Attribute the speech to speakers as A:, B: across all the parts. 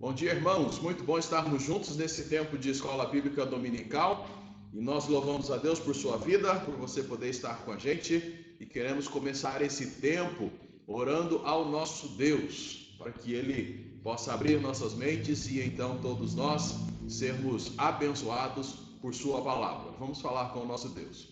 A: Bom dia, irmãos. Muito bom estarmos juntos nesse tempo de escola bíblica dominical. E nós louvamos a Deus por sua vida, por você poder estar com a gente. E queremos começar esse tempo orando ao nosso Deus, para que Ele possa abrir nossas mentes e então todos nós sermos abençoados por sua palavra. Vamos falar com o nosso Deus.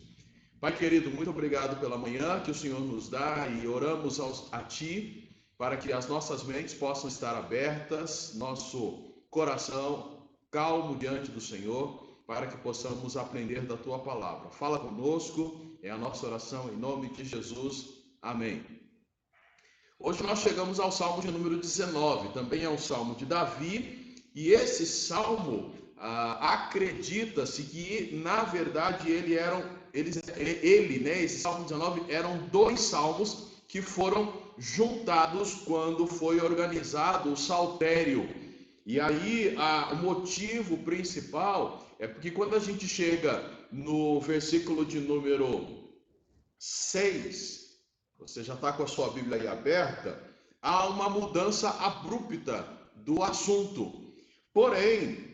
A: Pai querido, muito obrigado pela manhã que o Senhor nos dá e oramos a Ti para que as nossas mentes possam estar abertas, nosso coração calmo diante do Senhor, para que possamos aprender da Tua palavra. Fala conosco, é a nossa oração em nome de Jesus. Amém. Hoje nós chegamos ao Salmo de número 19, também é um Salmo de Davi, e esse Salmo acredita-se que, na verdade, esse Salmo 19 eram dois salmos que foram juntados quando foi organizado o saltério. E aí o motivo principal é porque quando a gente chega no versículo de número 6, você já está com a sua Bíblia aí aberta, há uma mudança abrupta do assunto. Porém,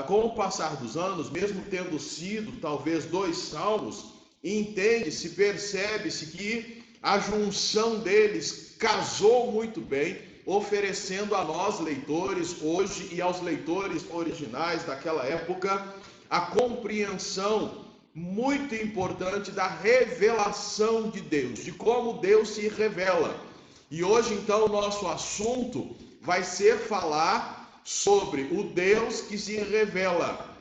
A: com o passar dos anos, mesmo tendo sido talvez dois salmos, entende-se, percebe-se que a junção deles casou muito bem, oferecendo a nós leitores hoje e aos leitores originais daquela época a compreensão muito importante da revelação de Deus, de como Deus se revela. E hoje então o nosso assunto vai ser falar sobre o Deus que se revela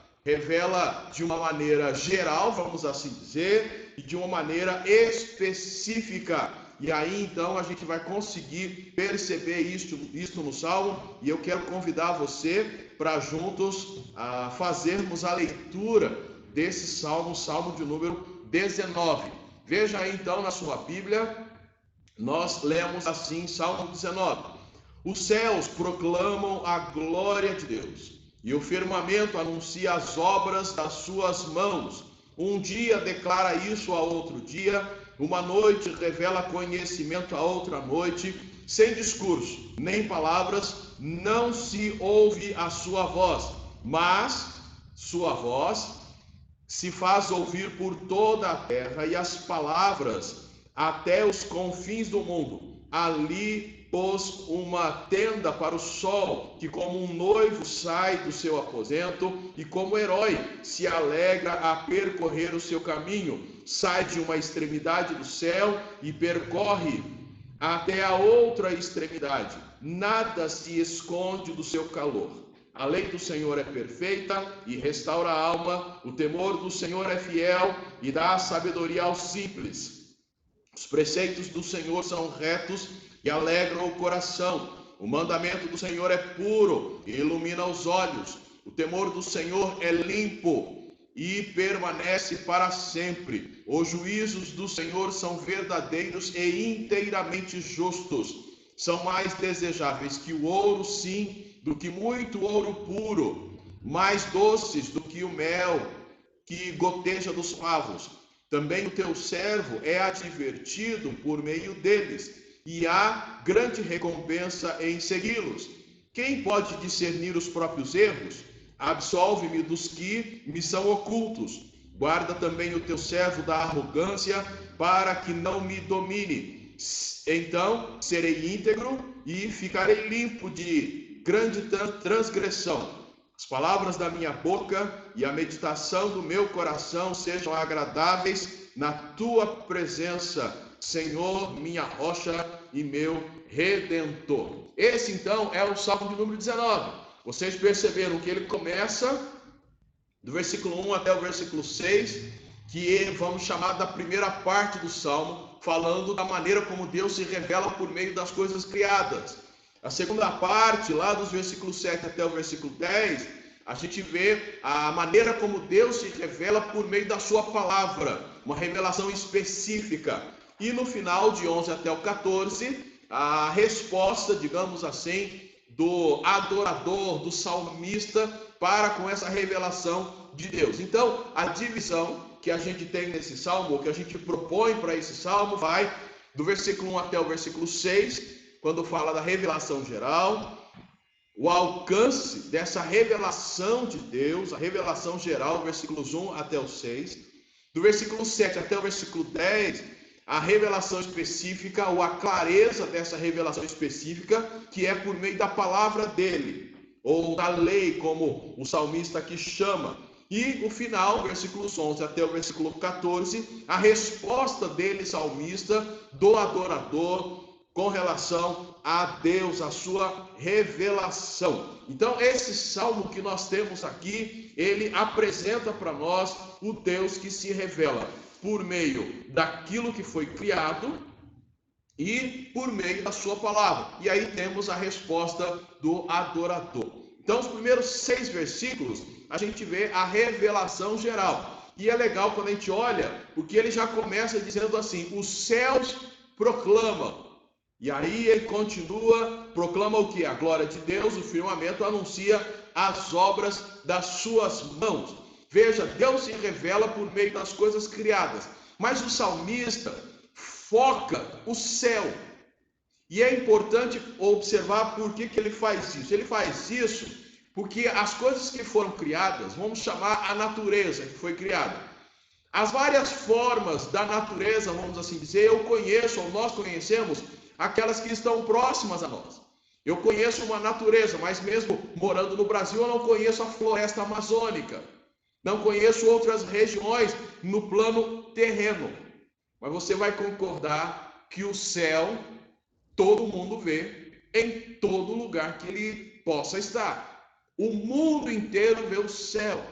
A: de uma maneira geral, vamos assim dizer, e de uma maneira específica. E aí então a gente vai conseguir perceber isso no Salmo, e eu quero convidar você para juntos fazermos a leitura desse Salmo, Salmo de número 19. Veja aí então na sua Bíblia, nós lemos assim, Salmo 19. Os céus proclamam a glória de Deus, e o firmamento anuncia as obras das suas mãos. Um dia declara isso a outro dia, uma noite revela conhecimento a outra noite. Sem discurso, nem palavras, não se ouve a sua voz, mas sua voz se faz ouvir por toda a terra, e as palavras até os confins do mundo. Ali pôs uma tenda para o sol, que como um noivo sai do seu aposento, e como herói se alegra a percorrer o seu caminho. Sai de uma extremidade do céu e percorre até a outra extremidade. Nada se esconde do seu calor. A lei do Senhor é perfeita e restaura a alma. O temor do Senhor é fiel e dá sabedoria aos simples. Os preceitos do Senhor são retos e alegram o coração. O mandamento do Senhor é puro e ilumina os olhos. O temor do Senhor é limpo e permanece para sempre. Os juízos do Senhor são verdadeiros e inteiramente justos. São mais desejáveis que o ouro, sim, do que muito ouro puro, mais doces do que o mel que goteja dos favos. Também o teu servo é advertido por meio deles, e há grande recompensa em segui-los. Quem pode discernir os próprios erros? Absolve-me dos que me são ocultos. Guarda também o teu servo da arrogância, para que não me domine. Então serei íntegro e ficarei limpo de grande transgressão. As palavras da minha boca e a meditação do meu coração sejam agradáveis na tua presença, Senhor, minha rocha e meu redentor. Esse então é o Salmo de número 19. Vocês perceberam que ele começa do versículo 1 até o versículo 6, que vamos chamar da primeira parte do Salmo, falando da maneira como Deus se revela por meio das coisas criadas. A segunda parte, lá dos versículos 7 até o versículo 10, a gente vê a maneira como Deus se revela por meio da sua palavra, uma revelação específica. E no final, de 11 até o 14, a resposta, digamos assim, do adorador, do salmista, para com essa revelação de Deus. Então, a divisão que a gente tem nesse salmo, ou que a gente propõe para esse salmo, vai do versículo 1 até o versículo 6, quando fala da revelação geral. o alcance dessa revelação de Deus, a revelação geral, versículos 1 até o 6, do versículo 7 até o versículo 10, a revelação específica, ou a clareza dessa revelação específica, que é por meio da palavra dele, ou da lei, como o salmista aqui chama. E o final, versículos 11 até o versículo 14, a resposta dele, salmista, do adorador, com relação a Deus, a sua revelação. Então, esse salmo que nós temos aqui, ele apresenta para nós o Deus que se revela por meio daquilo que foi criado e por meio da sua palavra. E aí temos a resposta do adorador. Então, os primeiros 6 versículos, a gente vê a revelação geral. E é legal quando a gente olha, porque ele já começa dizendo assim: os céus proclamam. E aí ele continua, proclama o que? A glória de Deus, o firmamento anuncia as obras das suas mãos. Veja, Deus se revela por meio das coisas criadas, mas o salmista foca o céu. E é importante observar por que ele faz isso. Ele faz isso porque as coisas que foram criadas, vamos chamar a natureza que foi criada. As várias formas da natureza, vamos assim dizer, eu conheço, ou nós conhecemos, aquelas que estão próximas a nós. Eu conheço uma natureza, mas mesmo morando no Brasil, eu não conheço a floresta amazônica. Não conheço outras regiões no plano terreno. Mas você vai concordar que o céu, todo mundo vê, em todo lugar que ele possa estar. O mundo inteiro vê o céu.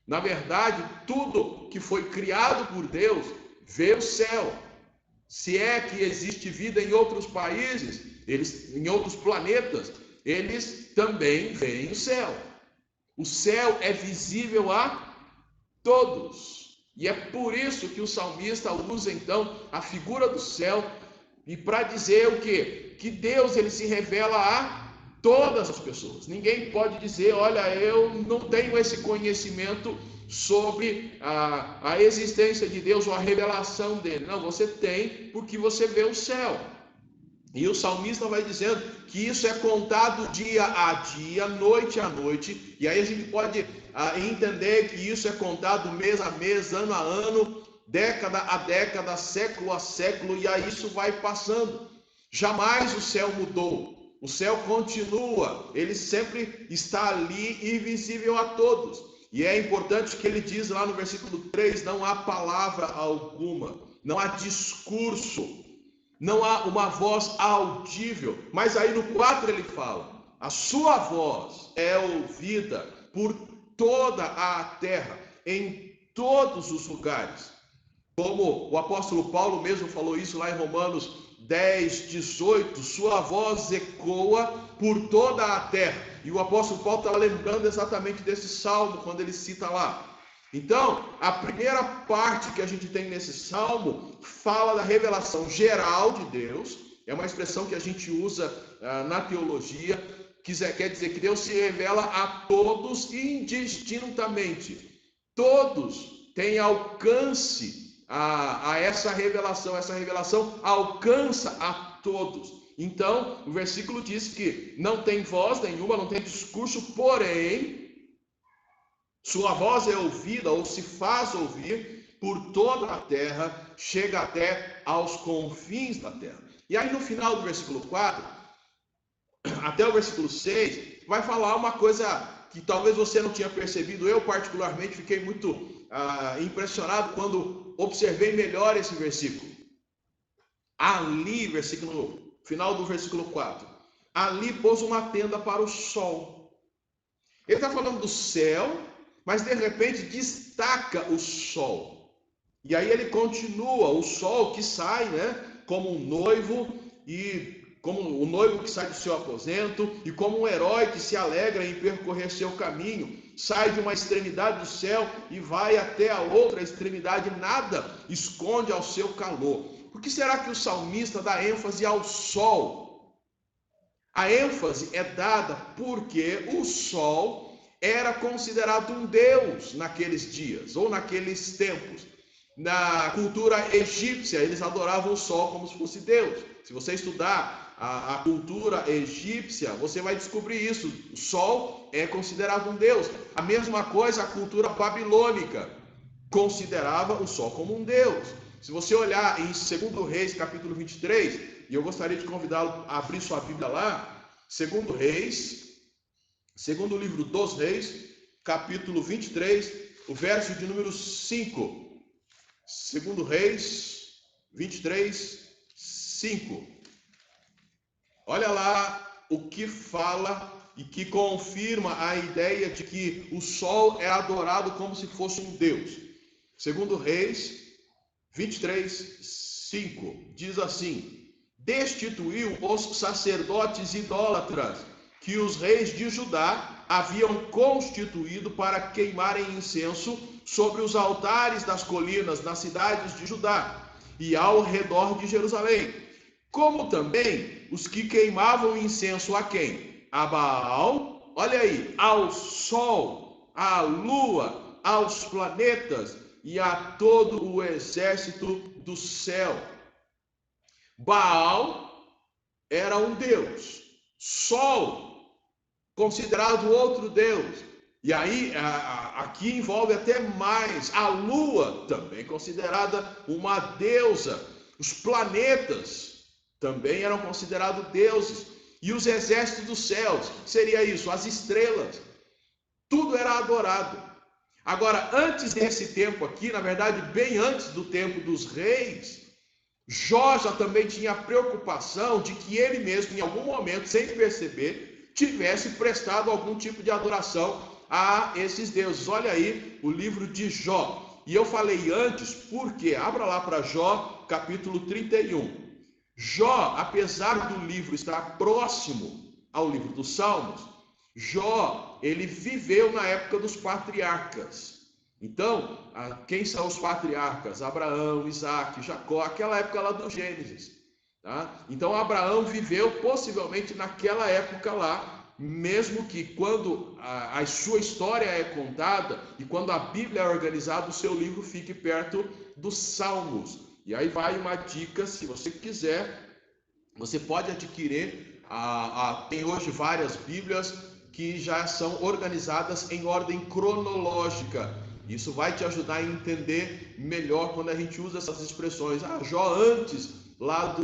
A: Na verdade, tudo que foi criado por Deus vê o céu. Se é que existe vida em outros países, em outros planetas, eles também veem o céu. O céu é visível a todos. E é por isso que o salmista usa então a figura do céu e para dizer o quê? Que Deus ele se revela a todas as pessoas. Ninguém pode dizer, olha, eu não tenho esse conhecimento sobre a existência de Deus ou a revelação dele. Não, você tem porque você vê o céu. E o salmista vai dizendo que isso é contado dia a dia, noite a noite, e aí a gente pode entender que isso é contado mês a mês, ano a ano, década a década, século a século, e aí isso vai passando. Jamais o céu mudou. O céu continua, ele sempre está ali e visível a todos. E é importante que ele diz lá no versículo 3, não há palavra alguma, não há discurso, não há uma voz audível. Mas aí no 4 ele fala, a sua voz é ouvida por toda a terra, em todos os lugares. Como o apóstolo Paulo mesmo falou isso lá em Romanos 10, 18, sua voz ecoa por toda a terra. E o apóstolo Paulo está lembrando exatamente desse salmo, quando ele cita lá. Então, a primeira parte que a gente tem nesse salmo fala da revelação geral de Deus. É uma expressão que a gente usa na teologia, quer dizer que Deus se revela a todos indistintamente. Todos têm alcance a essa revelação alcança a todos. Então, o versículo diz que não tem voz nenhuma, não tem discurso, porém, sua voz é ouvida ou se faz ouvir por toda a terra, chega até aos confins da terra. E aí no final do versículo 4, até o versículo 6, vai falar uma coisa que talvez você não tinha percebido. Eu particularmente fiquei muito impressionado quando observei melhor esse versículo. Ali, final do versículo 4, ali pôs uma tenda para o sol. Ele está falando do céu, mas de repente destaca o sol. E aí ele continua, o sol que sai, né, como um noivo, e como o noivo que sai do seu aposento, e como um herói que se alegra em percorrer seu caminho, sai de uma extremidade do céu e vai até a outra extremidade, nada esconde ao seu calor. Por que será que o salmista dá ênfase ao sol? A ênfase é dada porque o sol era considerado um deus naqueles dias, ou naqueles tempos. Na cultura egípcia, eles adoravam o sol como se fosse Deus. Se você estudar a cultura egípcia, você vai descobrir isso. O sol é considerado um deus. A mesma coisa a cultura babilônica considerava o sol como um deus. Se você olhar em 2 Reis, capítulo 23, e eu gostaria de convidá-lo a abrir sua Bíblia lá, 2 Reis, segundo livro dos Reis, capítulo 23, o verso de número 5. 2 Reis 23, 5. Olha lá o que fala e que confirma a ideia de que o sol é adorado como se fosse um deus. 2 Reis 23, 5. Diz assim: destituiu os sacerdotes idólatras que os reis de Judá haviam constituído para queimarem incenso sobre os altares das colinas nas cidades de Judá e ao redor de Jerusalém, como também os que queimavam incenso a quem? A Baal, olha aí, ao sol, à lua, aos planetas e a todo o exército do céu. Baal era um deus, sol considerado outro deus. E aí, aqui envolve até mais. A lua, também considerada uma deusa. Os planetas também eram considerados deuses. E os exércitos dos céus, seria isso, as estrelas. Tudo era adorado. Agora, antes desse tempo aqui, na verdade, bem antes do tempo dos reis, Jó já também tinha a preocupação de que ele mesmo, em algum momento, sem perceber, tivesse prestado algum tipo de adoração a esses deuses. Olha aí o livro de Jó. E eu falei antes, porque abra lá para Jó, capítulo 31. Jó, apesar do livro estar próximo ao livro dos Salmos, Jó, ele viveu na época dos patriarcas. Então, quem são os patriarcas? Abraão, Isaac, Jacó, aquela época lá do Gênesis. Tá? Então, Abraão viveu possivelmente naquela época lá, mesmo que quando a sua história é contada e quando a Bíblia é organizada, o seu livro fique perto dos Salmos. E aí vai uma dica, se você quiser, você pode adquirir, tem hoje várias Bíblias que já são organizadas em ordem cronológica. Isso vai te ajudar a entender melhor quando a gente usa essas expressões. Jó antes, lá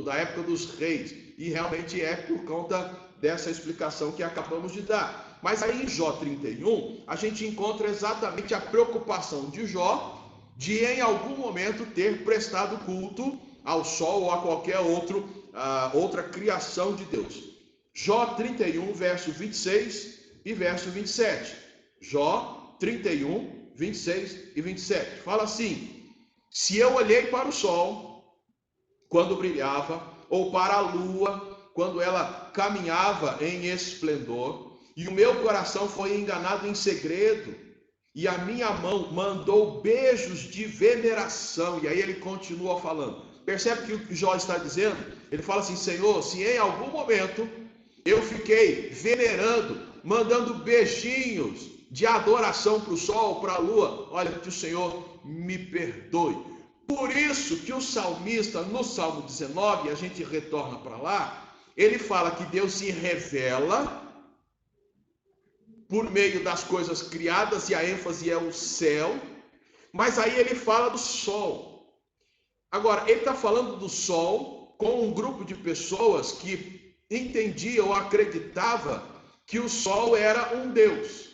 A: da época dos reis. E realmente é por conta dessa explicação que acabamos de dar. Mas aí em Jó 31, a gente encontra exatamente a preocupação de Jó de em algum momento ter prestado culto ao sol ou a qualquer outra criação de Deus. Jó 31, verso 26 e verso 27. Jó 31, 26 e 27. Fala assim: se eu olhei para o sol quando brilhava, ou para a lua quando ela caminhava em esplendor, e o meu coração foi enganado em segredo, e a minha mão mandou beijos de veneração. E aí ele continua falando. Percebe que o que Jó está dizendo? Ele fala assim: Senhor, se em algum momento eu fiquei venerando, mandando beijinhos de adoração para o sol, para a lua, olha, que o Senhor me perdoe. Por isso que o salmista, no Salmo 19, a gente retorna para lá, ele fala que Deus se revela por meio das coisas criadas, e a ênfase é o céu, mas aí ele fala do sol. Agora, ele está falando do sol com um grupo de pessoas que entendia ou acreditava que o sol era um Deus.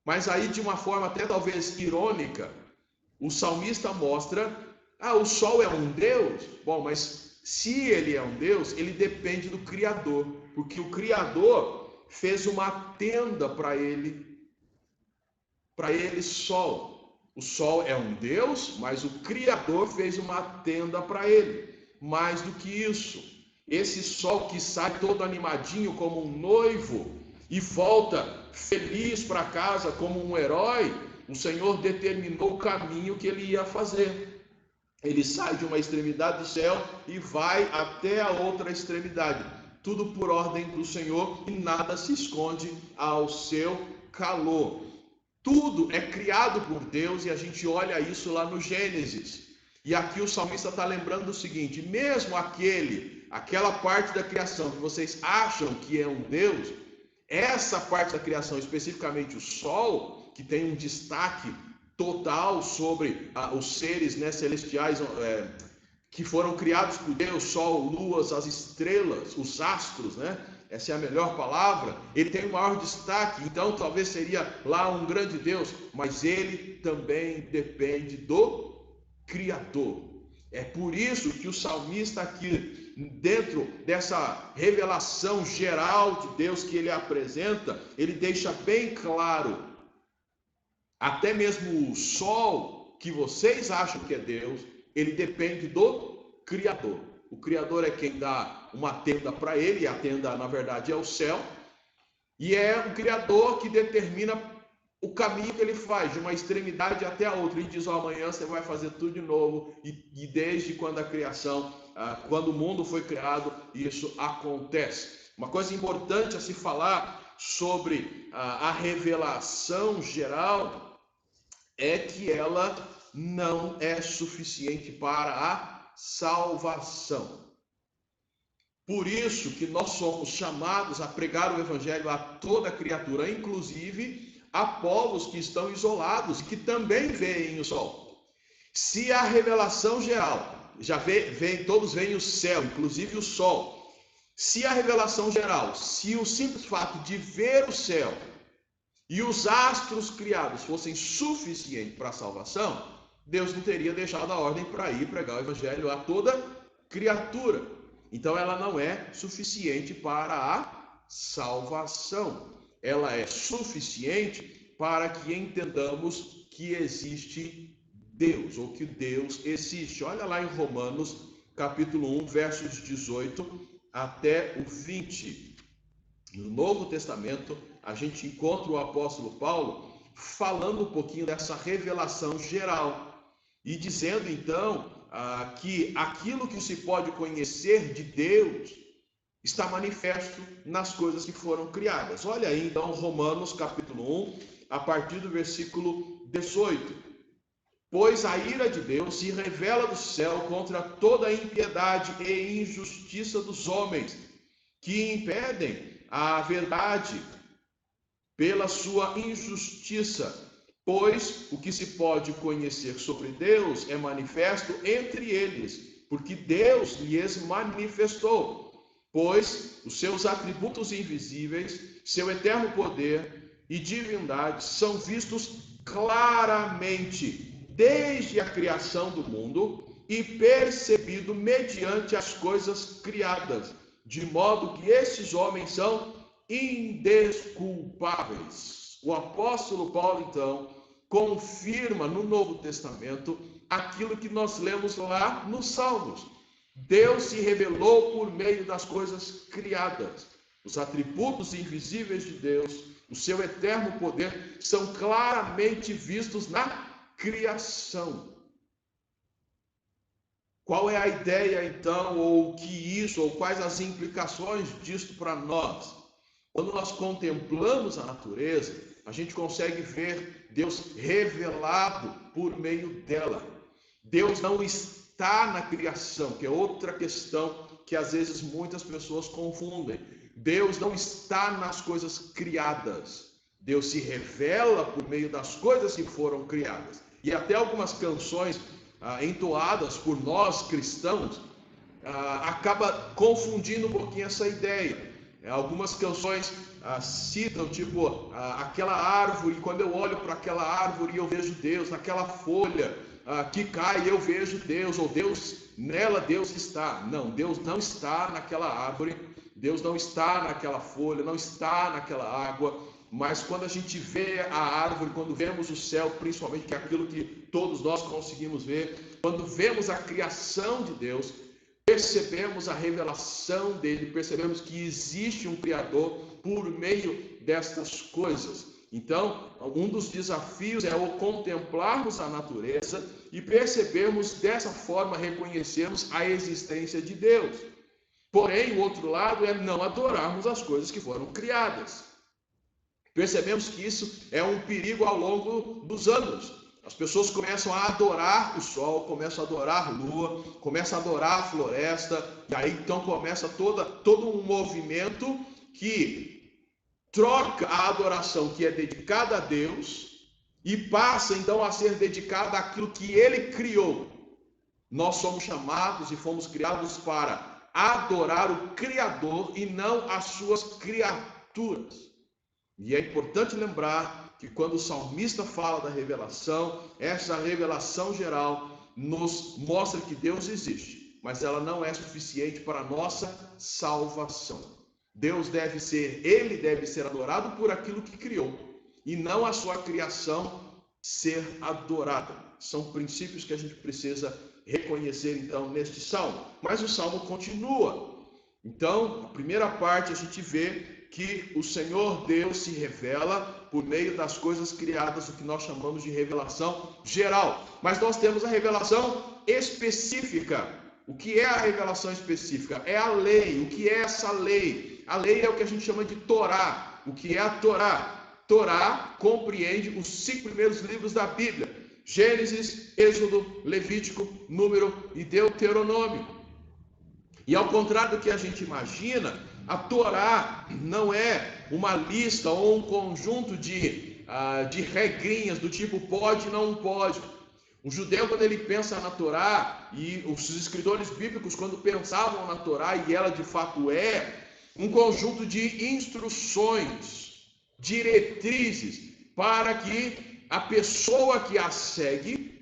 A: Mas aí, de uma forma até talvez irônica, o salmista mostra: o sol é um Deus? Bom, mas se ele é um Deus, ele depende do Criador, porque o Criador fez uma tenda para ele sol. O sol é um Deus, mas o Criador fez uma tenda para ele. Mais do que isso, esse sol que sai todo animadinho como um noivo e volta feliz para casa como um herói, o Senhor determinou o caminho que ele ia fazer. Ele sai de uma extremidade do céu e vai até a outra extremidade. Tudo por ordem do Senhor, e nada se esconde ao seu calor. Tudo é criado por Deus, e a gente olha isso lá no Gênesis. E aqui o salmista está lembrando o seguinte: mesmo aquele aquela parte da criação que vocês acham que é um Deus, essa parte da criação, especificamente o Sol, que tem um destaque total sobre os seres, né, celestiais, que foram criados por Deus, Sol, luas, as estrelas, os astros, né? Essa é a melhor palavra. Ele tem o maior destaque, então talvez seria lá um grande Deus, mas ele também depende do Criador. É por isso que o salmista aqui, dentro dessa revelação geral de Deus que ele apresenta, ele deixa bem claro, até mesmo o sol, que vocês acham que é Deus, ele depende do Criador. O Criador é quem dá uma tenda para ele, e a tenda, na verdade, é o céu. E é o Criador que determina o caminho que ele faz, de uma extremidade até a outra. Ele diz, amanhã você vai fazer tudo de novo. E desde quando a criação, quando o mundo foi criado, isso acontece. Uma coisa importante a se falar sobre a revelação geral é que ela não é suficiente para a salvação. Por isso que nós somos chamados a pregar o evangelho a toda criatura, inclusive a povos que estão isolados, que também veem o sol. Se a revelação geral, todos veem o céu, inclusive o sol. Se a revelação geral, se o simples fato de ver o céu e os astros criados fossem suficientes para a salvação, Deus não teria deixado a ordem para ir pregar o evangelho a toda criatura. Então ela não é suficiente para a salvação. Ela é suficiente para que entendamos que existe Deus, ou que Deus existe. Olha lá em Romanos, capítulo 1, versos 18 até o 20. No Novo Testamento, a gente encontra o apóstolo Paulo falando um pouquinho dessa revelação geral e dizendo então que aquilo que se pode conhecer de Deus está manifesto nas coisas que foram criadas. Olha aí então Romanos capítulo 1, a partir do versículo 18. Pois a ira de Deus se revela do céu contra toda a impiedade e injustiça dos homens, que impedem a verdade pela sua injustiça. Pois o que se pode conhecer sobre Deus é manifesto entre eles, porque Deus lhes manifestou. Pois os seus atributos invisíveis, seu eterno poder e divindade são vistos claramente desde a criação do mundo e percebido mediante as coisas criadas, de modo que esses homens são indesculpáveis. O apóstolo Paulo, então, confirma no Novo Testamento aquilo que nós lemos lá nos Salmos. Deus se revelou por meio das coisas criadas. Os atributos invisíveis de Deus, o seu eterno poder, são claramente vistos na criação. Qual é a ideia, então, ou quais as implicações disto para nós? Quando nós contemplamos a natureza, a gente consegue ver Deus revelado por meio dela. Deus não está na criação, que é outra questão que às vezes muitas pessoas confundem. Deus não está nas coisas criadas. Deus se revela por meio das coisas que foram criadas. E até algumas canções entoadas por nós cristãos acaba confundindo um pouquinho essa ideia. Algumas canções citam, tipo, aquela árvore, quando eu olho para aquela árvore eu vejo Deus, naquela folha que cai eu vejo Deus, ou Deus, nela Deus está. Não, Deus não está naquela árvore, Deus não está naquela folha, não está naquela água, mas quando a gente vê a árvore, quando vemos o céu, principalmente, que é aquilo que todos nós conseguimos ver, quando vemos a criação de Deus, percebemos a revelação dele, percebemos que existe um Criador por meio destas coisas. Então, um dos desafios é o contemplarmos a natureza e percebermos dessa forma, reconhecermos a existência de Deus. Porém, o outro lado é não adorarmos as coisas que foram criadas. Percebemos que isso é um perigo ao longo dos anos. As pessoas começam a adorar o sol, começam a adorar a lua, começam a adorar a floresta, e aí então começa todo um movimento que troca a adoração que é dedicada a Deus e passa então a ser dedicada àquilo que Ele criou. Nós somos chamados e fomos criados para adorar o Criador e não as suas criaturas. E é importante lembrar que quando o salmista fala da revelação, essa revelação geral nos mostra que Deus existe, mas ela não é suficiente para a nossa salvação. Ele deve ser adorado por aquilo que criou, e não a sua criação ser adorada. São princípios que a gente precisa reconhecer então neste salmo. Mas o salmo continua. Então, a primeira parte a gente vê que o Senhor Deus se revela por meio das coisas criadas, o que nós chamamos de revelação geral. Mas nós temos a revelação específica. O que é a revelação específica? É a lei. O que é essa lei? A lei é o que a gente chama de Torá. O que é a Torá? Torá compreende os 5 primeiros livros da Bíblia: Gênesis, Êxodo, Levítico, Número e Deuteronômio. E ao contrário do que a gente imagina, a Torá não é uma lista ou um conjunto de regrinhas do tipo pode, não pode. O judeu, quando ele pensa na Torá, e os escritores bíblicos, quando pensavam na Torá, e ela de fato é um conjunto de instruções, diretrizes, para que a pessoa que a segue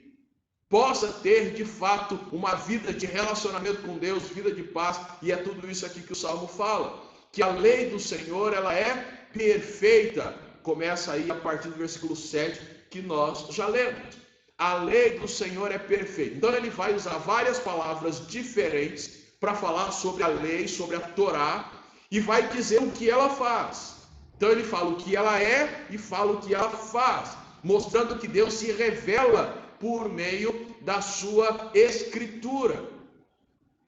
A: possa ter de fato uma vida de relacionamento com Deus, vida de paz, e é tudo isso aqui que o Salmo fala, que a lei do Senhor, ela é perfeita. Começa aí a partir do versículo 7, que nós já lemos. A lei do Senhor é perfeita. Então ele vai usar várias palavras diferentes para falar sobre a lei, sobre a Torá, e vai dizer o que ela faz. Então ele fala o que ela é e fala o que ela faz, mostrando que Deus se revela por meio da sua escritura,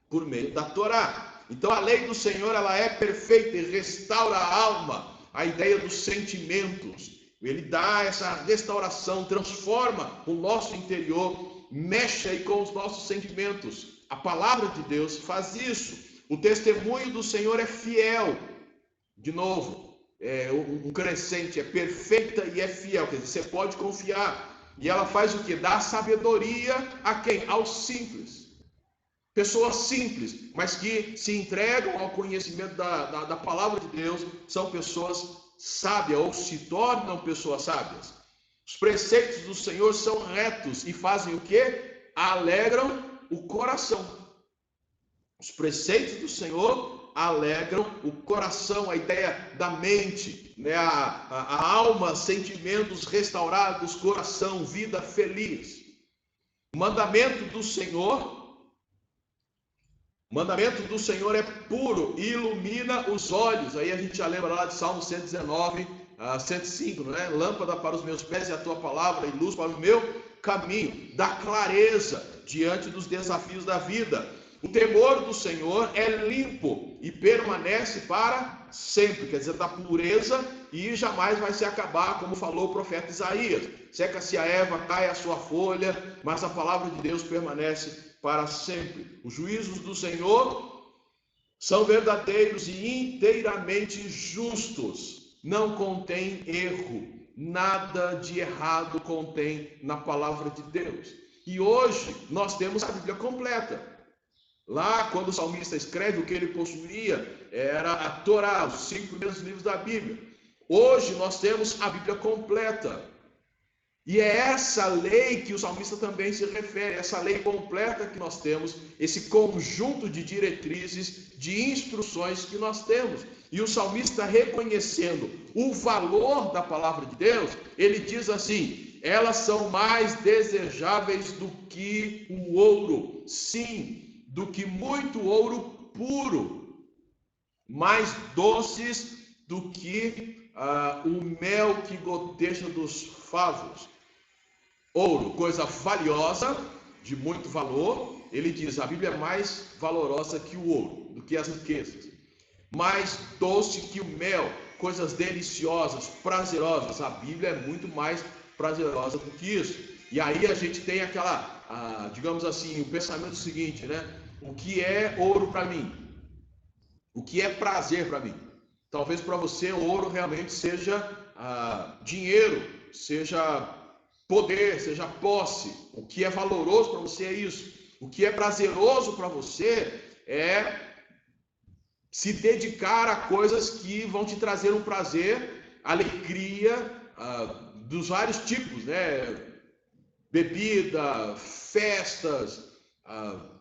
A: por meio da Torá. Então a lei do Senhor, ela é perfeita e restaura a alma, a ideia dos sentimentos. Ele dá essa restauração, transforma o nosso interior, mexe aí com os nossos sentimentos. A palavra de Deus faz isso. O testemunho do Senhor é fiel. De novo, um crescente, é perfeita e é fiel, quer dizer, você pode confiar. E ela faz o que? Dá sabedoria a quem? Aos simples. Pessoas simples, mas que se entregam ao conhecimento da palavra de Deus, são pessoas sábias, ou se tornam pessoas sábias. Os preceitos do Senhor são retos e fazem o quê? Alegram o coração. Os preceitos do Senhor alegram o coração, a ideia da mente, né? a alma, sentimentos restaurados, coração, vida feliz. O mandamento do Senhor é puro e ilumina os olhos. Aí a gente já lembra lá de Salmo 119, 105, não é? Lâmpada para os meus pés é a tua palavra e luz para o meu caminho. Dá clareza diante dos desafios da vida. O temor do Senhor é limpo e permanece para sempre, quer dizer, da pureza e jamais vai se acabar, como falou o profeta Isaías. Seca-se a erva, cai a sua folha, mas a palavra de Deus permanece para sempre. Os juízos do Senhor são verdadeiros e inteiramente justos. Não contém erro. Nada de errado contém na palavra de Deus. E hoje nós temos a Bíblia completa. Lá, quando o salmista escreve, o que ele possuía era a Torá, os 5 primeiros livros da Bíblia. Hoje nós temos a Bíblia completa. E é essa lei que o salmista também se refere, essa lei completa que nós temos, esse conjunto de diretrizes, de instruções que nós temos. E o salmista, reconhecendo o valor da palavra de Deus, ele diz assim: elas são mais desejáveis do que o ouro, sim, do que muito ouro puro, mais doces do que o mel que goteja dos favos. Ouro, coisa valiosa, de muito valor. Ele diz, a Bíblia é mais valorosa que o ouro, do que as riquezas. Mais doce que o mel, coisas deliciosas, prazerosas. A Bíblia é muito mais prazerosa do que isso. E aí a gente tem aquela, digamos assim, o pensamento seguinte, né? O que é ouro para mim? O que é prazer para mim? Talvez para você o ouro realmente seja dinheiro, seja poder, seja posse. O que é valoroso para você é isso. O que é prazeroso para você é se dedicar a coisas que vão te trazer um prazer, alegria, dos vários tipos, né? Bebida, festas,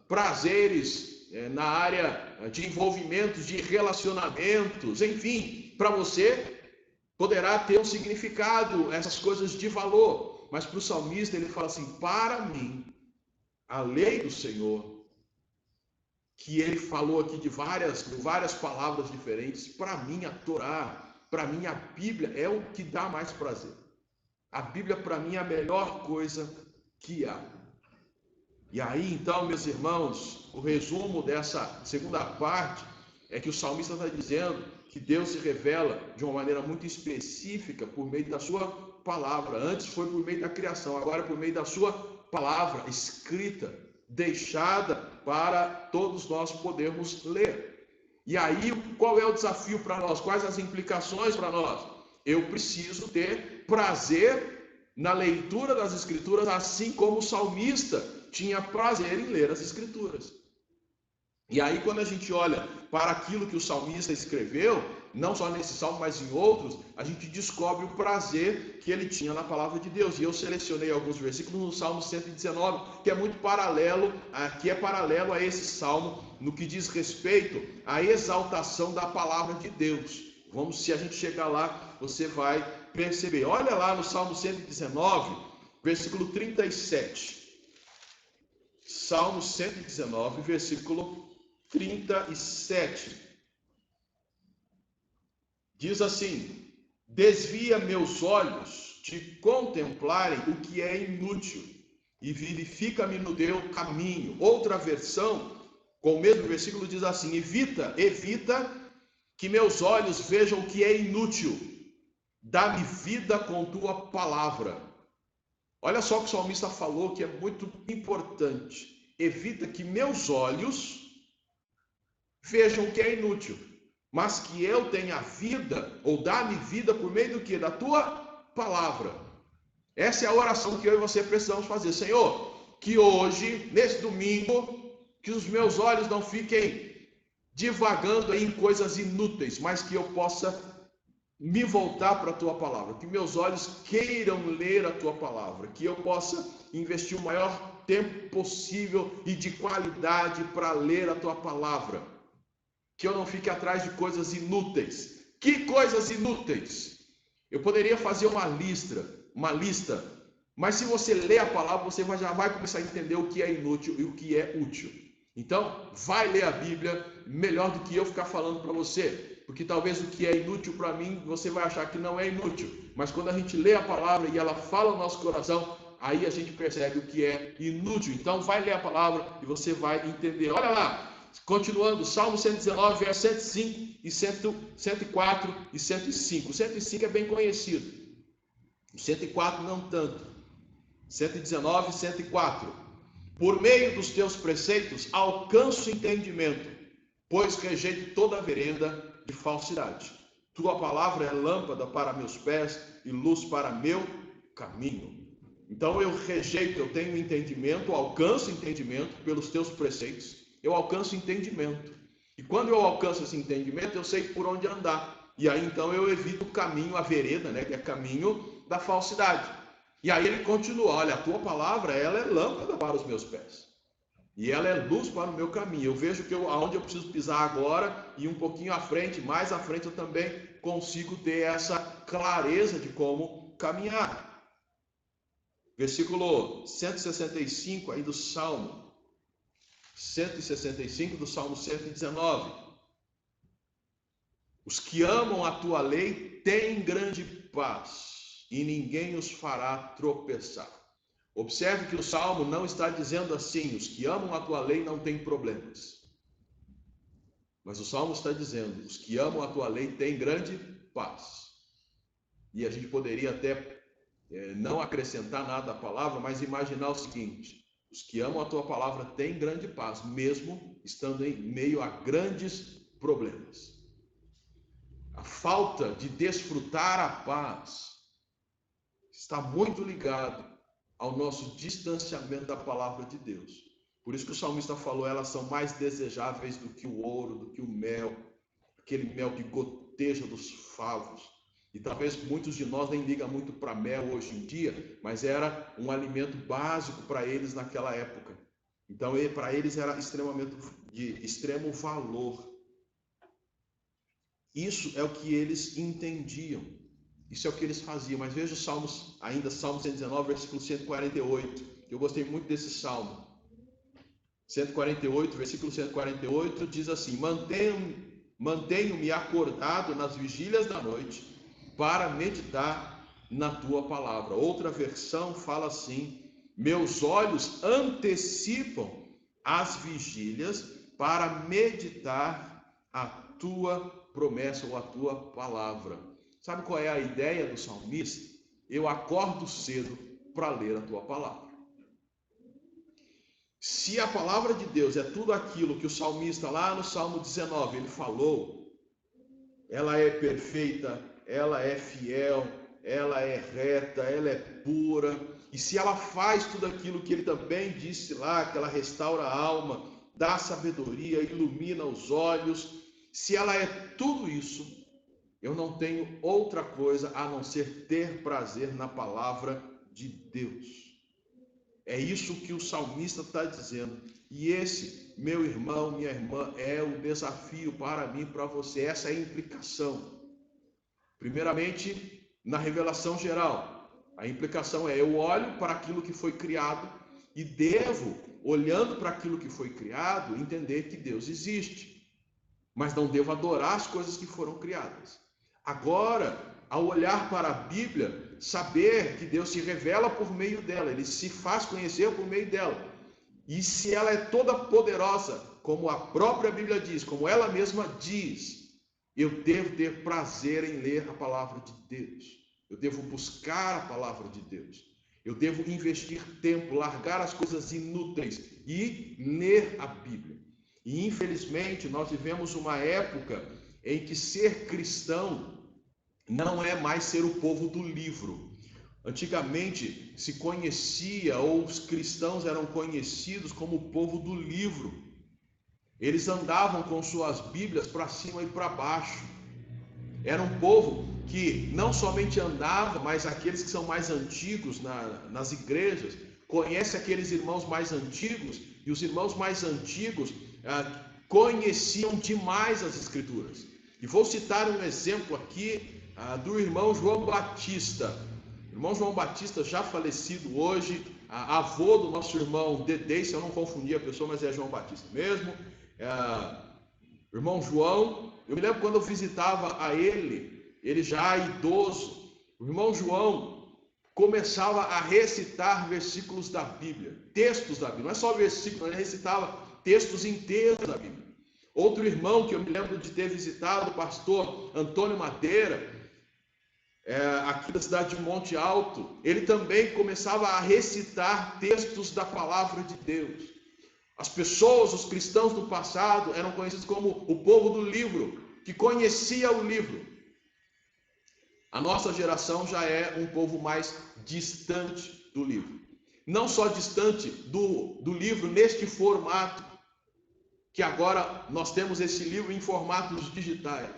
A: prazeres na área de envolvimentos, de relacionamentos, enfim, para você poderá ter um significado, essas coisas de valor. Mas para o salmista ele fala assim: para mim, a lei do Senhor, que ele falou aqui de várias palavras diferentes, para mim a Torá, para mim a Bíblia é o que dá mais prazer. A Bíblia para mim é a melhor coisa que há. E aí então, meus irmãos, o resumo dessa segunda parte é que o salmista está dizendo que Deus se revela de uma maneira muito específica por meio da sua palavra. Antes foi por meio da criação, agora é por meio da sua palavra escrita, deixada para todos nós podermos ler. E aí, qual é o desafio para nós? Quais as implicações para nós? Eu preciso ter prazer na leitura das Escrituras, assim como o salmista tinha prazer em ler as Escrituras. E aí, quando a gente olha para aquilo que o salmista escreveu, não só nesse salmo, mas em outros, a gente descobre o prazer que ele tinha na palavra de Deus. E eu selecionei alguns versículos no Salmo 119, que é muito paralelo, que é paralelo a esse salmo, no que diz respeito à exaltação da palavra de Deus. Vamos, se a gente chegar lá, você vai perceber. Olha lá no Salmo 119, versículo 37. Salmo 119, versículo 37. Diz assim: desvia meus olhos de contemplarem o que é inútil e vivifica-me no teu caminho. Outra versão, com o mesmo versículo, diz assim: evita que meus olhos vejam o que é inútil. Dá-me vida com tua palavra. Olha só o que o salmista falou, que é muito importante. Evita que meus olhos vejam o que é inútil, mas que eu tenha vida, ou dá-me vida por meio do que? Da tua palavra. Essa é a oração que eu e você precisamos fazer. Senhor, que hoje, nesse domingo, que os meus olhos não fiquem divagando em coisas inúteis, mas que eu possa me voltar para a tua palavra, que meus olhos queiram ler a tua palavra, que eu possa investir o maior tempo possível e de qualidade para ler a tua palavra, que eu não fique atrás de coisas inúteis. Que coisas inúteis? Eu poderia fazer uma lista, mas se você ler a palavra, você já vai começar a entender o que é inútil e o que é útil. Então, vai ler a Bíblia melhor do que eu ficar falando para você, porque talvez o que é inútil para mim, você vai achar que não é inútil, mas quando a gente lê a palavra e ela fala no nosso coração, aí a gente percebe o que é inútil. Então, vai ler a palavra e você vai entender. Olha lá, continuando, Salmo 119, verso 105 e 104 e 105. O 105 é bem conhecido, o 104 não tanto. 119 e 104. Por meio dos teus preceitos alcanço entendimento, pois rejeito toda a vereda de falsidade. Tua palavra é lâmpada para meus pés e luz para meu caminho. Então eu rejeito, eu tenho entendimento, alcanço entendimento pelos teus preceitos, eu alcanço entendimento. E quando eu alcanço esse entendimento, eu sei por onde andar. E aí então eu evito o caminho, a vereda, né, que é caminho da falsidade. E aí ele continua: olha, a tua palavra, ela é lâmpada para os meus pés e ela é luz para o meu caminho. Eu vejo que aonde eu preciso pisar agora e um pouquinho à frente, mais à frente, eu também consigo ter essa clareza de como caminhar. Versículo 165 aí do Salmo 165 do Salmo 119. Os que amam a tua lei têm grande paz, e ninguém os fará tropeçar. Observe que o Salmo não está dizendo assim: os que amam a tua lei não têm problemas. Mas o Salmo está dizendo: os que amam a tua lei têm grande paz. E a gente poderia até não acrescentar nada à palavra, mas imaginar o seguinte: os que amam a tua palavra têm grande paz, mesmo estando em meio a grandes problemas. A falta de desfrutar a paz está muito ligado ao nosso distanciamento da palavra de Deus. Por isso que o salmista falou, elas são mais desejáveis do que o ouro, do que o mel, aquele mel que goteja dos favos. E talvez muitos de nós nem ligam muito para mel hoje em dia, mas era um alimento básico para eles naquela época. Então, para eles era extremamente de extremo valor. Isso é o que eles entendiam. Isso é o que eles faziam. Mas veja os Salmos, ainda Salmo 119, versículo 148. Eu gostei muito desse Salmo. 148, versículo 148, diz assim: mantenho-me acordado nas vigílias da noite para meditar na tua palavra. Outra versão fala assim: meus olhos antecipam as vigílias para meditar a tua promessa ou a tua palavra. Sabe qual é a ideia do salmista? Eu acordo cedo para ler a tua palavra. Se a palavra de Deus é tudo aquilo que o salmista lá no Salmo 19 ele falou, ela é perfeita, ela é fiel, ela é reta, ela é pura, e se ela faz tudo aquilo que ele também disse lá, que ela restaura a alma, dá sabedoria, ilumina os olhos, se ela é tudo isso, eu não tenho outra coisa a não ser ter prazer na palavra de Deus. É isso que o salmista está dizendo. E esse, meu irmão, minha irmã, é o desafio para mim e para você. Essa é a implicação. Primeiramente, na revelação geral. A implicação é: eu olho para aquilo que foi criado e devo, olhando para aquilo que foi criado, entender que Deus existe. Mas não devo adorar as coisas que foram criadas. Agora, ao olhar para a Bíblia, saber que Deus se revela por meio dela, ele se faz conhecer por meio dela. E se ela é toda poderosa, como a própria Bíblia diz, como ela mesma diz, eu devo ter prazer em ler a palavra de Deus. Eu devo buscar a palavra de Deus. Eu devo investir tempo, largar as coisas inúteis e ler a Bíblia. E infelizmente nós vivemos uma época em que ser cristão não é mais ser o povo do livro. Antigamente se conhecia, ou os cristãos eram conhecidos como o povo do livro. Eles andavam com suas Bíblias para cima e para baixo. Era um povo que não somente andava, mas aqueles que são mais antigos nas igrejas, conhecem aqueles irmãos mais antigos, e os irmãos mais antigos conheciam demais as Escrituras. E vou citar um exemplo aqui do irmão João Batista. O irmão João Batista, já falecido hoje, avô do nosso irmão Dedei, se eu não confundir a pessoa, mas é João Batista mesmo. Irmão João, eu me lembro quando eu visitava a ele já idoso, o irmão João começava a recitar versículos da Bíblia, textos da Bíblia, não é só versículos, ele recitava textos inteiros da Bíblia. Outro irmão que eu me lembro de ter visitado, o pastor Antônio Madeira, aqui da cidade de Monte Alto, ele também começava a recitar textos da palavra de Deus. As pessoas, os cristãos do passado, eram conhecidos como o povo do livro, que conhecia o livro. A nossa geração já é um povo mais distante do livro. Não só distante do livro neste formato, que agora nós temos esse livro em formatos digitais,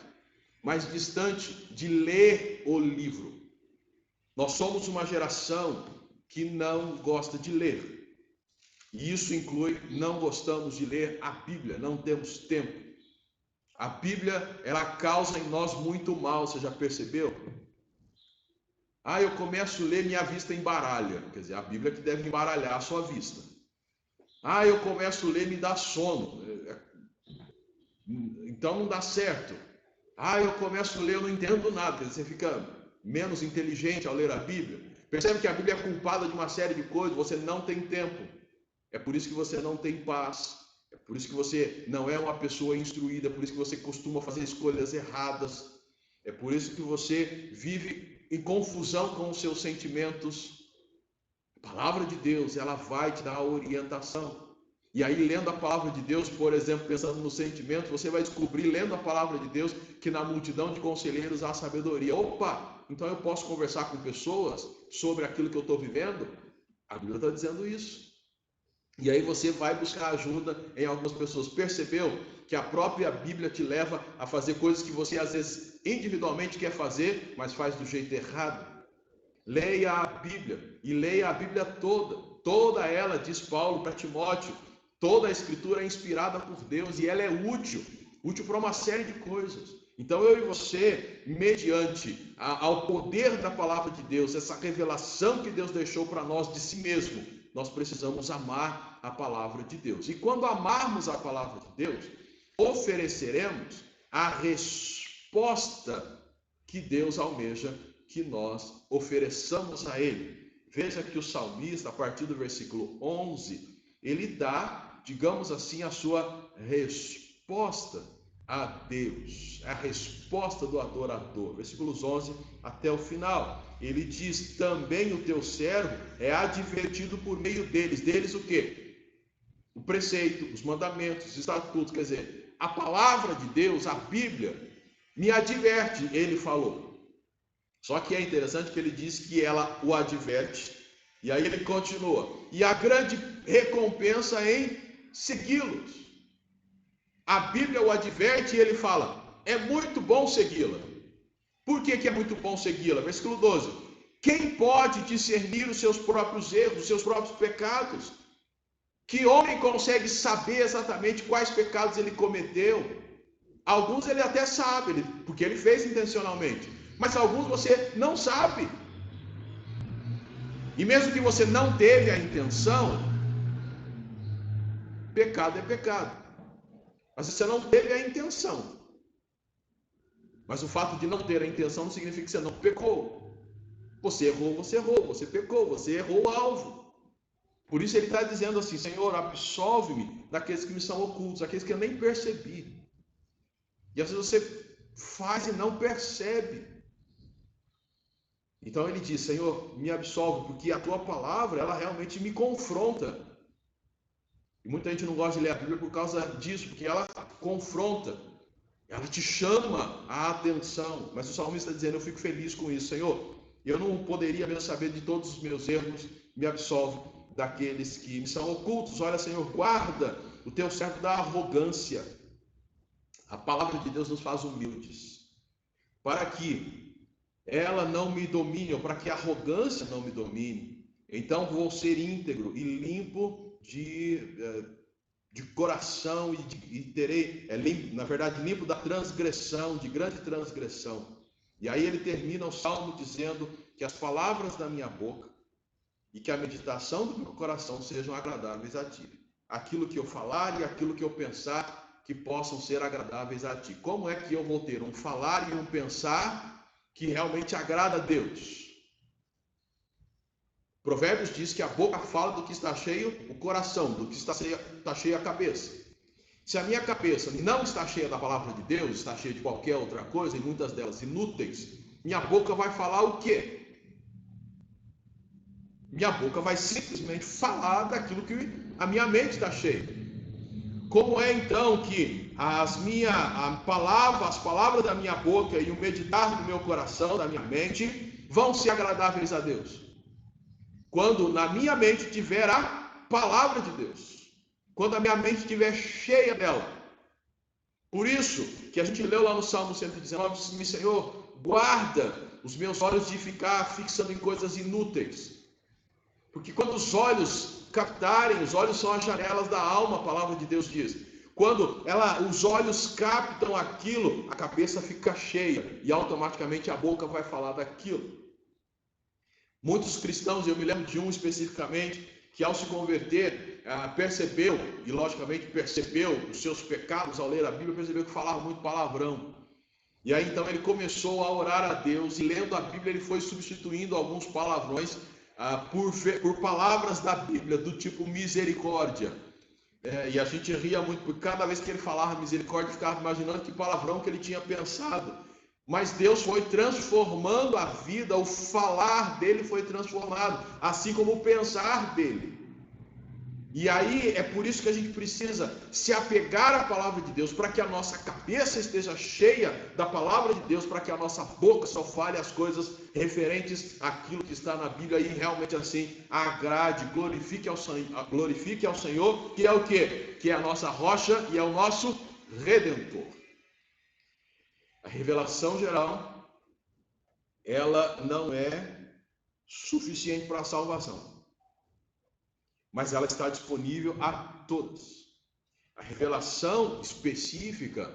A: mas distante de ler o livro. Nós somos uma geração que não gosta de ler. E isso inclui, não gostamos de ler a Bíblia, não temos tempo. A Bíblia, ela causa em nós muito mal, você já percebeu? Eu começo a ler, minha vista embaralha. Quer dizer, a Bíblia que deve embaralhar a sua vista. Eu começo a ler, me dá sono. Então não dá certo. Eu começo a ler, eu não entendo nada. Quer dizer, você fica menos inteligente ao ler a Bíblia. Percebe que a Bíblia é culpada de uma série de coisas, você não tem tempo. É por isso que você não tem paz. É por isso que você não é uma pessoa instruída. É por isso que você costuma fazer escolhas erradas. É por isso que você vive em confusão com os seus sentimentos. A palavra de Deus, ela vai te dar a orientação. E aí, lendo a palavra de Deus, por exemplo, pensando no sentimento, você vai descobrir, lendo a palavra de Deus, que na multidão de conselheiros há sabedoria. Opa, então eu posso conversar com pessoas sobre aquilo que eu estou vivendo? A Bíblia está dizendo isso. E aí você vai buscar ajuda em algumas pessoas. Percebeu que a própria Bíblia te leva a fazer coisas que você às vezes individualmente quer fazer, mas faz do jeito errado? Leia a Bíblia, e leia a Bíblia toda ela, diz Paulo para Timóteo, toda a Escritura é inspirada por Deus e ela é útil para uma série de coisas. Então eu e você, mediante ao poder da palavra de Deus, essa revelação que Deus deixou para nós de si mesmo, nós precisamos amar a palavra de Deus. E quando amarmos a palavra de Deus, ofereceremos a resposta que Deus almeja que nós ofereçamos a Ele. Veja que o salmista, a partir do versículo 11, ele dá, digamos assim, a sua resposta a Deus, a resposta do adorador. Versículos 11 até o final. Ele diz: também o teu servo é advertido por meio deles. Deles o quê? O preceito, os mandamentos, os estatutos. Quer dizer, a palavra de Deus, a Bíblia, me adverte, ele falou. Só que é interessante que ele diz que ela o adverte, e aí ele continua: e a grande recompensa em segui-los. A Bíblia o adverte e ele fala: é muito bom segui-la. Por que é muito bom segui-la? Versículo 12: quem pode discernir os seus próprios erros, os seus próprios pecados? Que homem consegue saber exatamente quais pecados ele cometeu? Alguns ele até sabe, porque ele fez intencionalmente, mas alguns você não sabe. E mesmo que você não teve a intenção, pecado é pecado. Mas você não teve a intenção. Mas o fato de não ter a intenção não significa que você não pecou. Você errou, você pecou, você errou o alvo. Por isso ele está dizendo assim: Senhor, absolve-me daqueles que me são ocultos, aqueles que eu nem percebi. E às vezes você faz e não percebe. Então ele diz: Senhor, me absolve, porque a tua palavra, ela realmente me confronta. E muita gente não gosta de ler a Bíblia por causa disso, porque ela confronta, ela te chama a atenção. Mas o salmista está dizendo: eu fico feliz com isso, Senhor. Eu não poderia mesmo saber de todos os meus erros, me absolve daqueles que me são ocultos. Olha, Senhor, guarda o teu servo da arrogância. A palavra de Deus nos faz humildes, para que ela não me domine, ou para que a arrogância não me domine. Então vou ser íntegro e limpo de coração, e terei, na verdade, limpo da transgressão, de grande transgressão. E aí ele termina o salmo dizendo que as palavras da minha boca e que a meditação do meu coração sejam agradáveis a ti. Aquilo que eu falar e aquilo que eu pensar, que possam ser agradáveis a ti. Como é que eu vou ter um falar e um pensar que realmente agrada a Deus? Provérbios diz que a boca fala do que está cheio o coração, do que está cheio a cabeça. Se a minha cabeça não está cheia da palavra de Deus, está cheia de qualquer outra coisa, e muitas delas inúteis, minha boca vai falar o quê? Minha boca vai simplesmente falar daquilo que a minha mente está cheia. Como é então que as palavras da minha boca e o meditar do meu coração, da minha mente, vão ser agradáveis a Deus? Quando na minha mente tiver a palavra de Deus, quando a minha mente estiver cheia dela. Por isso que a gente leu lá no Salmo 119, Senhor, guarda os meus olhos de ficar fixando em coisas inúteis. Porque quando os olhos captarem, os olhos são as janelas da alma, a palavra de Deus diz. Quando os olhos captam aquilo, a cabeça fica cheia e automaticamente a boca vai falar daquilo. Muitos cristãos, eu me lembro de um especificamente, que ao se converter, percebeu, e logicamente percebeu os seus pecados ao ler a Bíblia, percebeu que falava muito palavrão. E aí então ele começou a orar a Deus, e lendo a Bíblia ele foi substituindo alguns palavrões por palavras da Bíblia, do tipo misericórdia. E a gente ria muito, porque cada vez que ele falava misericórdia, ficava imaginando que palavrão que ele tinha pensado. Mas Deus foi transformando a vida, o falar dele foi transformado, assim como o pensar dele. E aí é por isso que a gente precisa se apegar à palavra de Deus, para que a nossa cabeça esteja cheia da palavra de Deus, para que a nossa boca só fale as coisas referentes àquilo que está na Bíblia e realmente assim agrade, glorifique ao Senhor, que é o quê? Que é a nossa rocha e é o nosso Redentor. A revelação geral, ela não é suficiente para a salvação, mas ela está disponível a todos. A revelação específica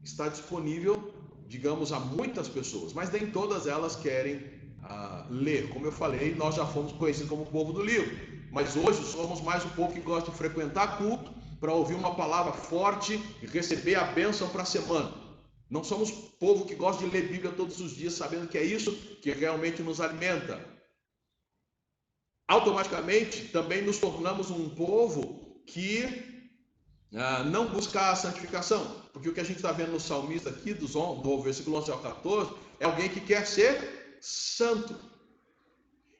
A: está disponível, digamos, a muitas pessoas, mas nem todas elas querem ler. Como eu falei, nós já fomos conhecidos como o povo do livro, mas hoje somos mais um povo que gosta de frequentar culto para ouvir uma palavra forte e receber a bênção para a semana. Não somos povo que gosta de ler Bíblia todos os dias, sabendo que é isso que realmente nos alimenta. Automaticamente também nos tornamos um povo que não busca a santificação, porque o que a gente está vendo no salmista aqui, do versículo 11 ao 14, é alguém que quer ser santo.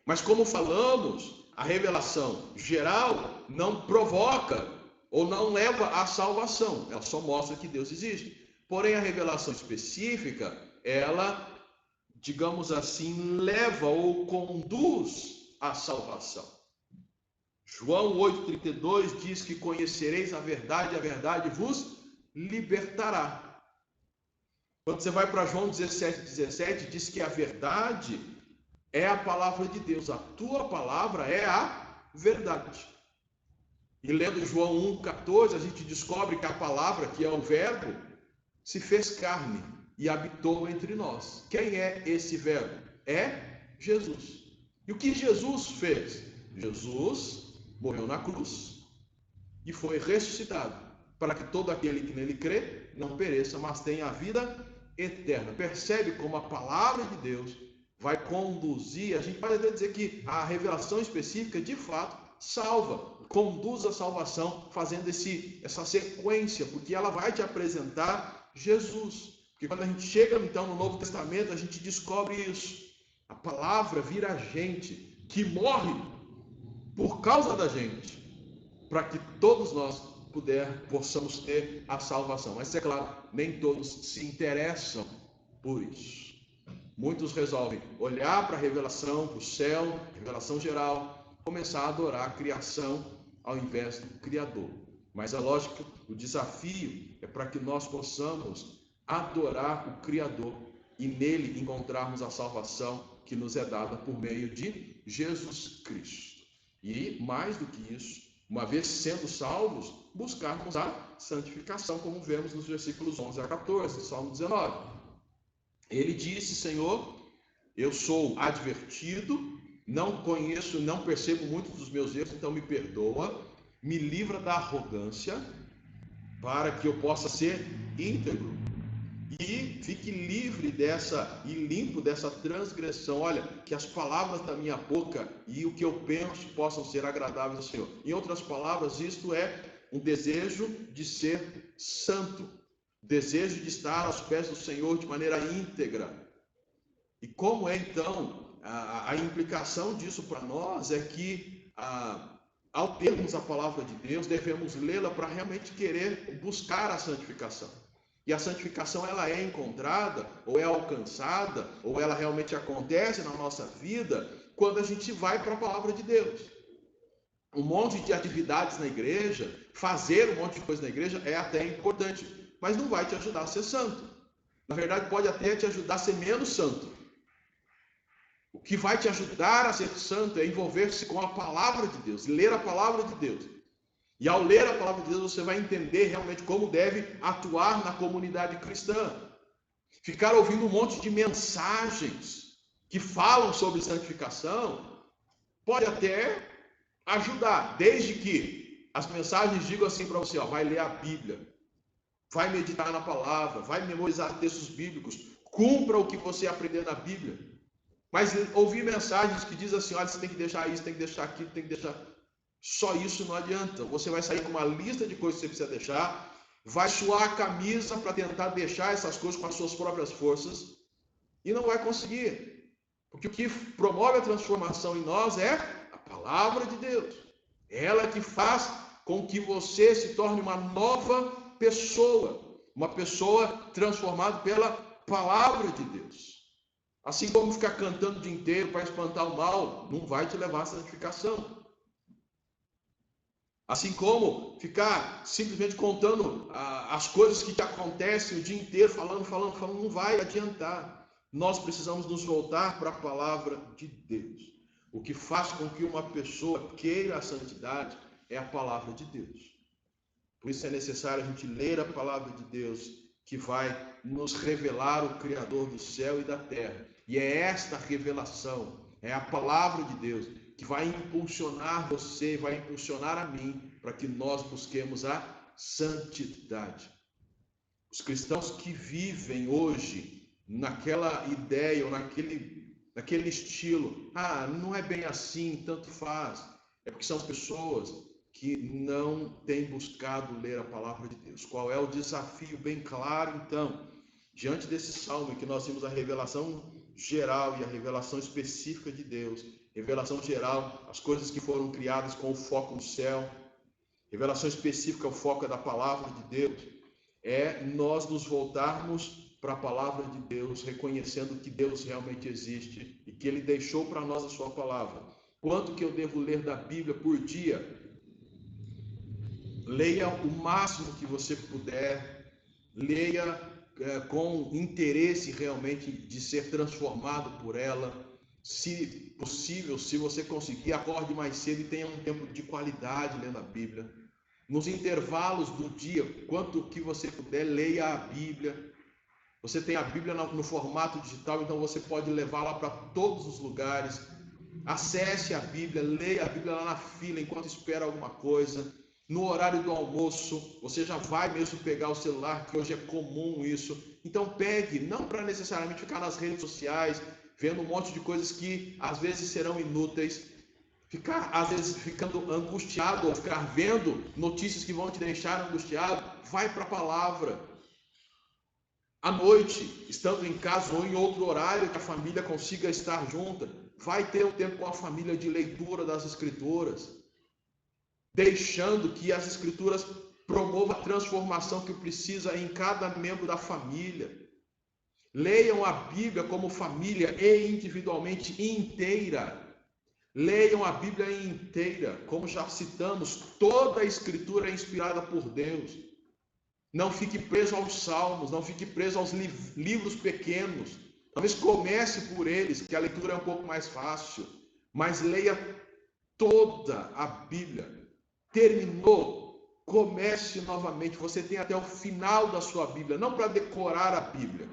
A: Mas como falamos, a revelação geral não provoca ou não leva à salvação, ela só mostra que Deus existe. Porém, a revelação específica, ela, digamos assim, leva ou conduz à salvação. João 8,32 diz que conhecereis a verdade vos libertará. Quando você vai para João 17,17, diz que a verdade é a palavra de Deus, a tua palavra é a verdade. E lendo João 1,14, a gente descobre que a palavra, que é o verbo, se fez carne e habitou entre nós. Quem é esse verbo? É Jesus. E o que Jesus fez? Jesus morreu na cruz e foi ressuscitado, para que todo aquele que nele crê não pereça, mas tenha a vida eterna. Percebe como a palavra de Deus vai conduzir? A gente pode até dizer que a revelação específica, de fato, salva, conduz à salvação, fazendo essa sequência, porque ela vai te apresentar Jesus. Porque quando a gente chega então no Novo Testamento, a gente descobre isso. A palavra vira gente que morre por causa da gente, para que todos nós possamos ter a salvação. Mas é claro, nem todos se interessam por isso. Muitos resolvem olhar para a revelação, para o céu, revelação geral, começar a adorar a criação ao invés do Criador. Mas é lógico, o desafio é para que nós possamos adorar o Criador e nele encontrarmos a salvação que nos é dada por meio de Jesus Cristo. E mais do que isso, uma vez sendo salvos, buscarmos a santificação, como vemos nos versículos 11 a 14, Salmo 19. Ele disse: Senhor, eu sou advertido, não conheço, não percebo muitos dos meus erros, então me perdoa, me livra da arrogância, para que eu possa ser íntegro e fique livre e limpo dessa transgressão. Olha, que as palavras da minha boca e o que eu penso possam ser agradáveis ao Senhor. Em outras palavras, isto é um desejo de ser santo, desejo de estar aos pés do Senhor de maneira íntegra. E como é então a implicação disso para nós? É que ao termos a palavra de Deus, devemos lê-la para realmente querer buscar a santificação. E a santificação, ela é encontrada, ou é alcançada, ou ela realmente acontece na nossa vida, quando a gente vai para a palavra de Deus. Um monte de atividades na igreja, fazer um monte de coisa na igreja é até importante, mas não vai te ajudar a ser santo. Na verdade, pode até te ajudar a ser menos santo. O que vai te ajudar a ser santo é envolver-se com a palavra de Deus, ler a palavra de Deus. E ao ler a palavra de Deus, você vai entender realmente como deve atuar na comunidade cristã. Ficar ouvindo um monte de mensagens que falam sobre santificação pode até ajudar, desde que as mensagens digam assim para você: vai ler a Bíblia, vai meditar na palavra, vai memorizar textos bíblicos, cumpra o que você aprender na Bíblia. Mas ouvir mensagens que dizem assim: olha, você tem que deixar isso, tem que deixar aquilo, tem que deixar... Só isso não adianta. Você vai sair com uma lista de coisas que você precisa deixar, vai suar a camisa para tentar deixar essas coisas com as suas próprias forças e não vai conseguir. Porque o que promove a transformação em nós é a palavra de Deus. Ela que faz com que você se torne uma nova pessoa, uma pessoa transformada pela palavra de Deus. Assim como ficar cantando o dia inteiro para espantar o mal, não vai te levar à santificação. Assim como ficar simplesmente contando as coisas que te acontecem o dia inteiro, falando, não vai adiantar. Nós precisamos nos voltar para a palavra de Deus. O que faz com que uma pessoa queira a santidade é a palavra de Deus. Por isso é necessário a gente ler a palavra de Deus, que vai nos revelar o Criador do céu e da terra. E é esta revelação, é a palavra de Deus, que vai impulsionar você, vai impulsionar a mim, para que nós busquemos a santidade. Os cristãos que vivem hoje naquela ideia ou naquele estilo, não é bem assim, tanto faz, é porque são pessoas que não têm buscado ler a palavra de Deus. Qual é o desafio bem claro, então? Diante desse salmo em que nós vimos a revelação geral e a revelação específica de Deus, revelação geral, as coisas que foram criadas com o foco no céu, revelação específica, o foco é da palavra de Deus, é nós nos voltarmos para a palavra de Deus, reconhecendo que Deus realmente existe e que Ele deixou para nós a sua palavra. Quanto que eu devo ler da Bíblia por dia? Leia o máximo que você puder, leia com interesse realmente de ser transformado por ela. Se possível, se você conseguir, acorde mais cedo e tenha um tempo de qualidade lendo a Bíblia. Nos intervalos do dia, quanto que você puder, leia a Bíblia. Você tem a Bíblia no formato digital, então você pode levá-la para todos os lugares. Acesse a Bíblia, leia a Bíblia lá na fila enquanto espera alguma coisa. No horário do almoço, você já vai mesmo pegar o celular, que hoje é comum isso. Então pegue, não para necessariamente ficar nas redes sociais, vendo um monte de coisas que às vezes serão inúteis. Ficar, às vezes, ficando angustiado ou ficar vendo notícias que vão te deixar angustiado, vai para a palavra. À noite, estando em casa ou em outro horário que a família consiga estar junta, vai ter um tempo com a família de leitura das Escrituras, deixando que as Escrituras promovam a transformação que precisa em cada membro da família. Leiam a Bíblia como família e individualmente inteira. Leiam a Bíblia inteira, como já citamos, toda a Escritura é inspirada por Deus. Não fique preso aos salmos, não fique preso aos livros pequenos. Talvez comece por eles, que a leitura é um pouco mais fácil, mas leia toda a Bíblia. Terminou, comece novamente. Você tem até o final da sua Bíblia, não para decorar a Bíblia,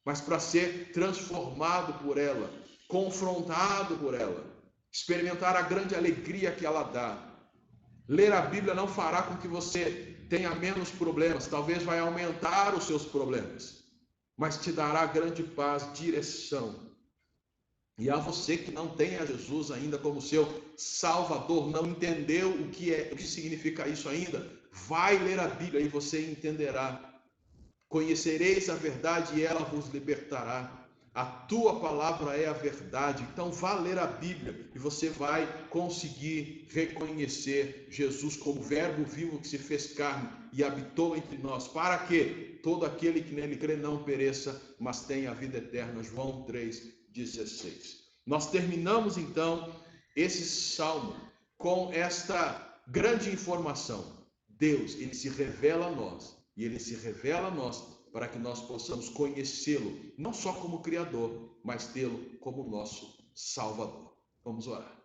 A: mas para ser transformado por ela, confrontado por ela, experimentar a grande alegria que ela dá. Ler a Bíblia não fará com que você tenha menos problemas, talvez vai aumentar os seus problemas, mas te dará grande paz, direção. E a você que não tem a Jesus ainda como seu Salvador, não entendeu o que significa isso ainda, vai ler a Bíblia e você entenderá. Conhecereis a verdade e ela vos libertará. A tua palavra é a verdade. Então vá ler a Bíblia e você vai conseguir reconhecer Jesus como verbo vivo que se fez carne e habitou entre nós, para que todo aquele que nele crê não pereça, mas tenha a vida eterna. João 3,16. Nós terminamos então esse salmo com esta grande informação. Deus, ele se revela a nós. E ele se revela a nós para que nós possamos conhecê-lo, não só como Criador, mas tê-lo como nosso Salvador. Vamos orar.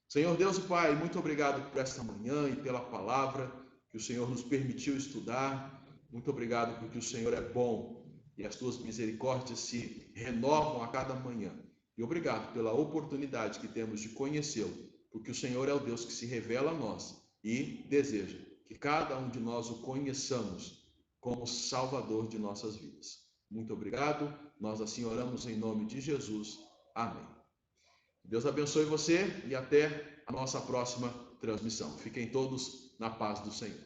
A: Senhor Deus e Pai, muito obrigado por esta manhã e pela palavra que o Senhor nos permitiu estudar. Muito obrigado porque o Senhor é bom e as tuas misericórdias se renovam a cada manhã. E obrigado pela oportunidade que temos de conhecê-lo, porque o Senhor é o Deus que se revela a nós e deseja que cada um de nós o conheçamos como Salvador de nossas vidas. Muito obrigado, nós assim oramos em nome de Jesus. Amém. Deus abençoe você e até a nossa próxima transmissão. Fiquem todos na paz do Senhor.